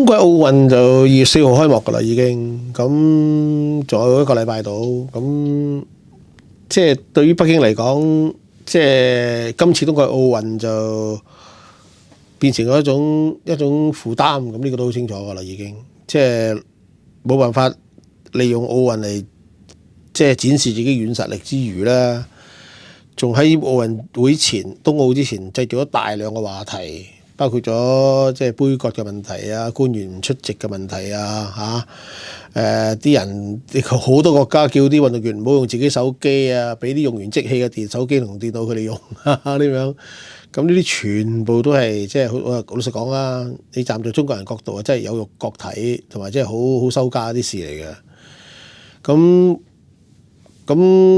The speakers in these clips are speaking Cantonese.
冬季奧運就2月4號開幕㗎啦，已經咁仲有一個禮拜到，咁即係對於北京嚟講，即係今次冬季奧運就變成咗一種負擔，咁呢個都好清楚㗎啦，已經即係冇辦法利用奧運嚟即係展示自己軟實力之餘咧，仲喺奧運會前、冬奧之前製造咗大量嘅話題。包括咗即係杯葛嘅問題啊，官員唔出席嘅問題啊，啲人好多國家叫啲運動員唔好用自己手機啊，俾啲用完即棄嘅手機同電腦佢哋用咁樣。咁呢啲全部都係即係好老實講啊，你站在中國人角度啊，真係有辱國體同埋即係好收家啲事嚟嘅。咁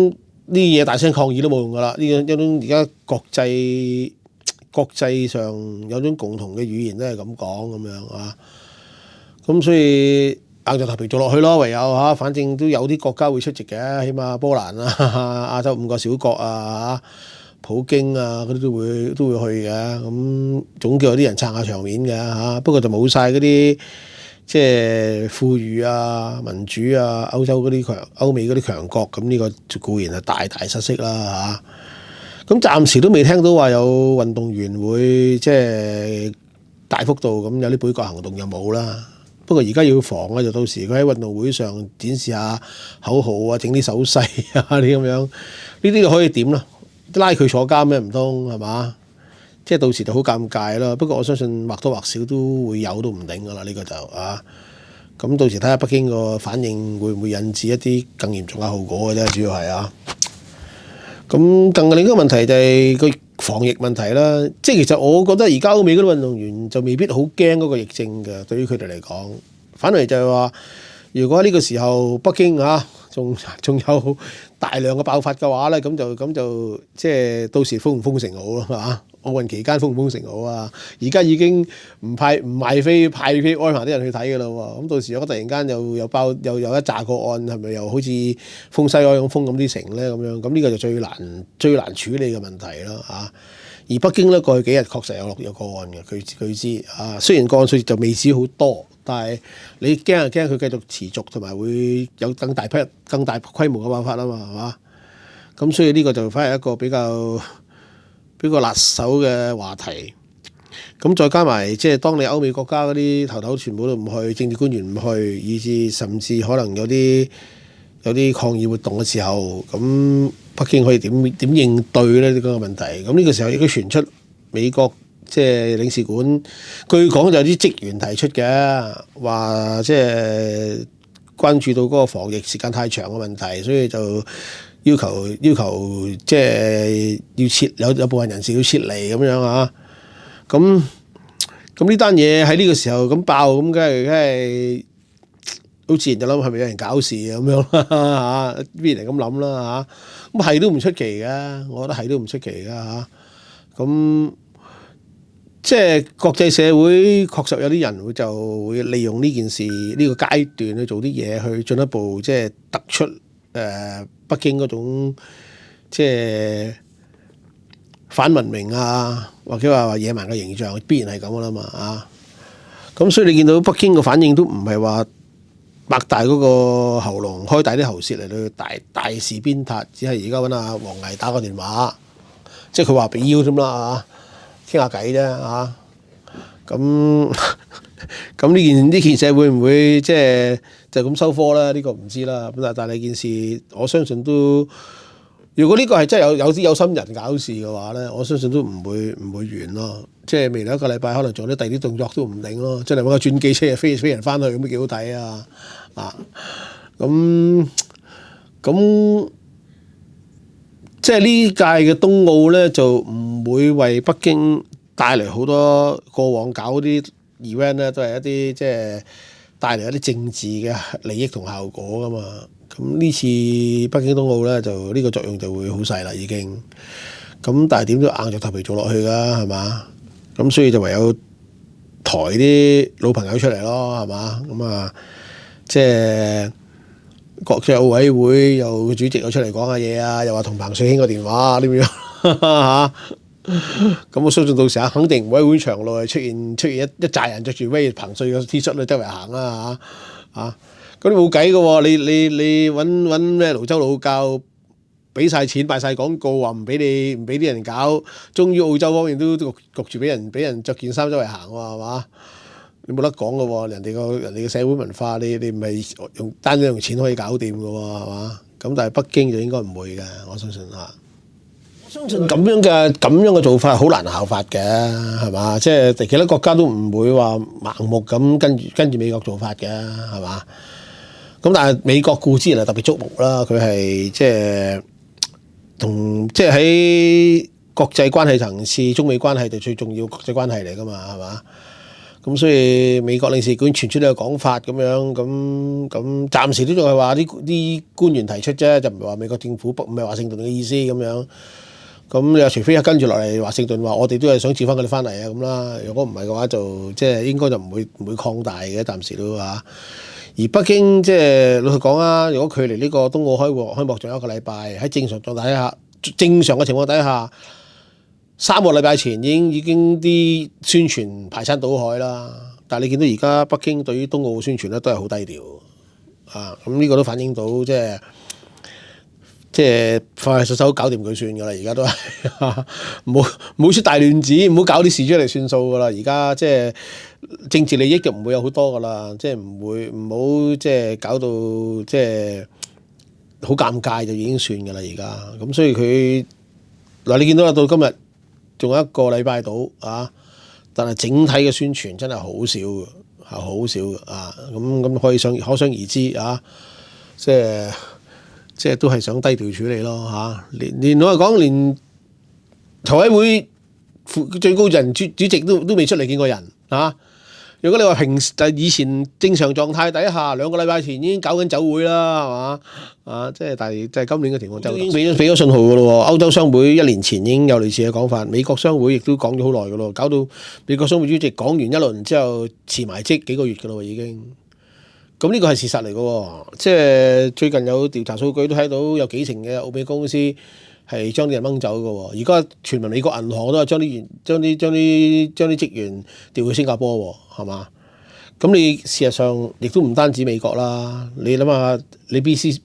呢啲嘢大聲抗議都冇用㗎啦，呢一種而家國際上有種共同嘅語言都係咁講咁樣啊，咁所以硬着頭皮做落去咯，唯有嚇，反正都有啲國家會出席嘅，起碼波蘭啊、亞洲5個小國啊、普京啊嗰啲都會去嘅，咁總叫有啲人撐下場面嘅嚇。不過就冇晒嗰啲即係富裕啊、民主啊、歐美嗰啲強國，咁呢個固然係大大失色啦嚇。咁暫時都未聽到話有運動員會即係大幅度咁有啲杯葛行動，又冇啦。不過而家要防啊，就到時佢喺運動會上展示下口號啊，整啲手勢啊啲咁樣，呢啲就可以點啦？拉佢坐監咩？唔通係嘛？即係到時就好尷尬啦。不過我相信或多或少都會有，都唔定㗎啦。呢個就啊，咁到時睇下北京個反應會唔會引致一啲更嚴重嘅後果嘅啫，主要係啊。咁另一個問題就係個防疫問題啦，即係其實我覺得而家歐美嗰啲運動員就未必好驚嗰個疫症嘅，對於佢哋嚟講，反而就係話，如果呢個時候北京仲有大量嘅爆發嘅話咧，咁就即係到時封唔封城好咯，係嘛？奧運期間封唔封城好啊？而家已經唔賣飛派飛安排啲人去睇㗎啦喎，咁到時如果突然間又有一紮個案，係咪又好似封西安咁封咁啲城咧咁樣？咁呢個就最難處理嘅問題啦嚇。而北京咧過去幾日確實有個案嘅，佢知啊，雖然個案數就未止好多，但係你驚佢繼續持續，同埋會有更大規模嘅爆發啊嘛，係嘛？咁所以呢個就反而一個比較辣手嘅話題。咁再加埋即係當你歐美國家嗰啲頭全部都唔去，政治官員唔去，以至甚至可能有啲抗議活動嘅時候，咁北京可以點應對咧呢個問題？咁呢個時候亦都傳出美國即係領事館，據講就有啲職員提出嘅，話即係關注到嗰個防疫時間太長嘅問題，所以就要求即係要有部分人士要撤離咁樣啊。咁呢單嘢喺呢個時候咁爆，咁梗係好自然就諗係咪有人搞事咁樣啦嚇？必然係咁諗啦嚇。咁係都唔出奇嘅，我覺得係都唔出奇嘅嚇。咁即係國際社會確實有啲人就會利用呢件事呢個階段去做啲嘢，去進一步即係突出北京嗰種即係反文明啊，或者話野蠻嘅形象，必然係咁噶啦嘛啊！咁所以你見到北京嘅反應都唔係話擘大嗰個喉嚨，開大啲喉舌嚟到大肆鞭撻，只係而家揾阿王毅打個電話，即係佢話俾腰添啦啊，傾下偈啫啊！咁呢件事會唔會即係就咁收科咧？呢個唔知啦。咁但係件事，我相信都。如果呢個係真係有啲有心人搞事嘅話咧，我相信都唔會完咯。即係未來一個禮拜可能做啲第二啲動作都唔定咯。即係揾個轉機車飛人翻去咁都幾好睇啊！咁即係呢屆嘅冬奧咧，就唔會為北京帶嚟好多過往搞啲 event 咧，都係一啲即係帶嚟一啲政治嘅利益同效果噶嘛。咁呢次北京冬奧咧，就呢個作用就會好細啦，已經。咁但係點都硬着頭皮做落去㗎，係嘛？咁所以就唯有抬啲老朋友出嚟咯，係嘛？咁啊，即係國際奧委會又主席又出嚟講下嘢啊，又話同彭帥傾個電話點樣嚇？咁我相信到時候肯定唔會喺會場內出現一紮人着住威彭帥嘅 T 恤咧周圍行啦嚇咁你冇計嘅喎，你揾咩瀘州老教俾晒錢賣晒廣告，話唔俾啲人搞，終於澳洲方面都焗住俾人着件衫周圍行喎，係嘛？你冇得講嘅喎，人哋嘅社會文化，你唔係單止用錢可以搞掂嘅喎，係嘛？咁但係北京就應該唔會嘅，我相信嚇。我相信咁樣嘅做法好難效法嘅，係嘛？即係其他國家都唔會話盲目咁跟住美國做法嘅，係嘛？咁但係美國固然係特別矚目啦，佢係即係喺國際關係層次，中美關係就最重要國際關係嚟㗎嘛，係嘛？咁所以美國領事館傳出呢個講法咁樣，咁暫時都仲係話啲官員提出啫，就唔係話美國政府唔係華盛頓嘅意思咁樣。咁你話除非跟住落嚟華盛頓話我哋都係想召翻佢哋翻嚟啊咁啦，如果唔係嘅話就即係應該就唔會擴大嘅，暫時都嚇。而北京即係老實講啊，如果距離呢個冬奧開幕仲有一個禮拜，喺正常嘅情況底下，3個禮拜前已經啲宣傳排山倒海啦。但係你見到而家北京對於冬奧嘅宣傳咧都係好低調啊。咁呢個都反映到即係快快手手搞掂佢算㗎啦。而家都係唔好出大亂子，唔好搞啲事出嚟算數㗎啦。而家即係政治利益就唔會有好多㗎啦，即係唔好即係搞到即係好尷尬就已經算㗎啦。而家咁所以佢嗱你見到到今日仲有一個禮拜到啊，但係整體嘅宣傳真係好少㗎，係好少㗎啊。咁可想而知啊，即係都係想低調處理咯嚇。連我嚟講，連籌委會最高人主席都未出嚟見過人嚇。如果你話以前正常狀態底下2個禮拜前已經搞緊酒會啦，係嘛？即係今年嘅情況就已經俾咗信號㗎咯喎。歐洲商會1年前已經有類似嘅講法，美國商會亦都講咗好耐㗎咯，搞到美國商會主席講完一輪之後辭埋職幾個月㗎咯喎已經。咁呢個係事實嚟嘅喎，即係最近有調查數據都睇到有幾成嘅澳美公司係將啲人掹走嘅喎。而家傳聞美國銀行都係將啲職員調去新加坡喎，係嘛？咁你事實上亦都唔單止美國啦，你諗下你 BBC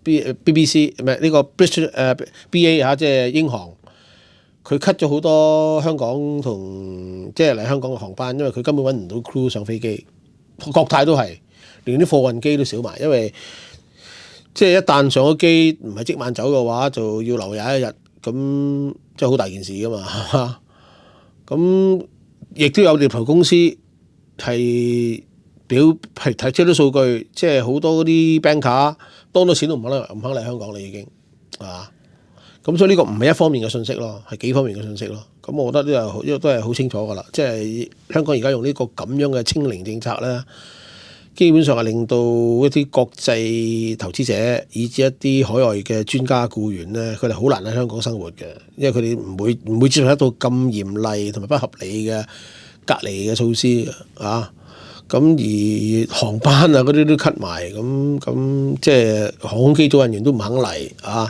唔係呢個 British BA 嚇，即係英航，佢 cut 咗好多香港同即係嚟香港嘅航班，因為佢根本揾唔到 crew 上飛機。國泰都係。連啲貨運機都少埋，因為即係一旦上咗機唔係即晚走嘅話，就要留21日，咁即係好大件事㗎嘛。咁亦都有獵頭公司係提出啲數據，即係好多嗰啲 banker 多錢都唔肯嚟香港啦已經，係嘛？咁所以呢個唔係一方面嘅信息咯，係幾方面嘅信息咯。咁我覺得呢個都係好清楚㗎啦，即係香港而家用呢個咁樣嘅清零政策咧。基本上係令到一啲國際投資者，以至一啲海外嘅專家僱員咧，佢哋好難喺香港生活嘅，因為佢哋唔會接受得到咁嚴厲同埋不合理嘅隔離嘅措施啊。咁而航班啊嗰啲都 cut 埋，咁即係航空機組人員都唔肯嚟啊。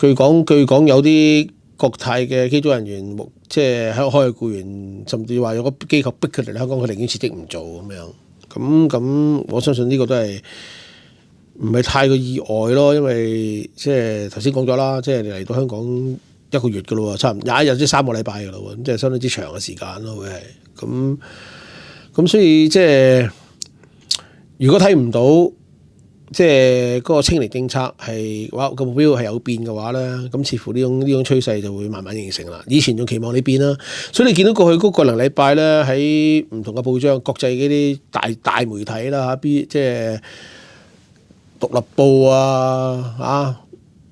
據講有啲國泰嘅機組人員，即係喺海外僱員，甚至話有個機構逼佢嚟香港，佢寧願辭職唔做咁樣。咁我相信呢個都係唔係太過意外咯，因為即係頭先講咗啦，即係你嚟到香港1個月㗎咯喎，差唔多21日即係3個禮拜㗎咯喎，咁即係相當之長嘅時間咯，會係咁所以即係如果睇唔到即係嗰個清零政策係話個目標係有變嘅話咧，咁似乎呢種趨勢就會慢慢形成啦。以前仲期望你變啦，所以你見到過去嗰個零禮拜咧，喺唔同嘅報章、國際嗰啲大媒體啦嚇，即係獨立報啊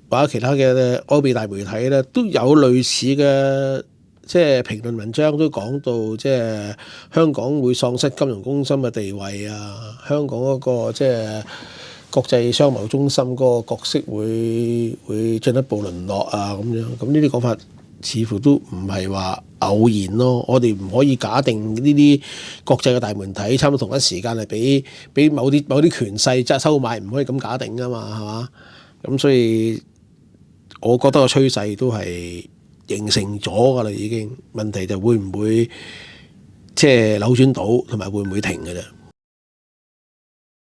或者其他嘅歐美大媒體咧，都有類似嘅即係評論文章，都講到即係香港會喪失金融中心嘅地位啊，香港嗰個即係國際商貿中心嗰個角色會進一步淪落啊咁樣，咁呢啲講法似乎都唔係話偶然咯。我哋唔可以假定呢啲國際嘅大媒體差唔多同一時間係俾某啲權勢即係收買，唔可以咁假定㗎嘛，係嘛？咁所以我覺得個趨勢都係形成咗㗎啦，已經問題就會唔會即係扭轉到，同埋會唔會停㗎啫？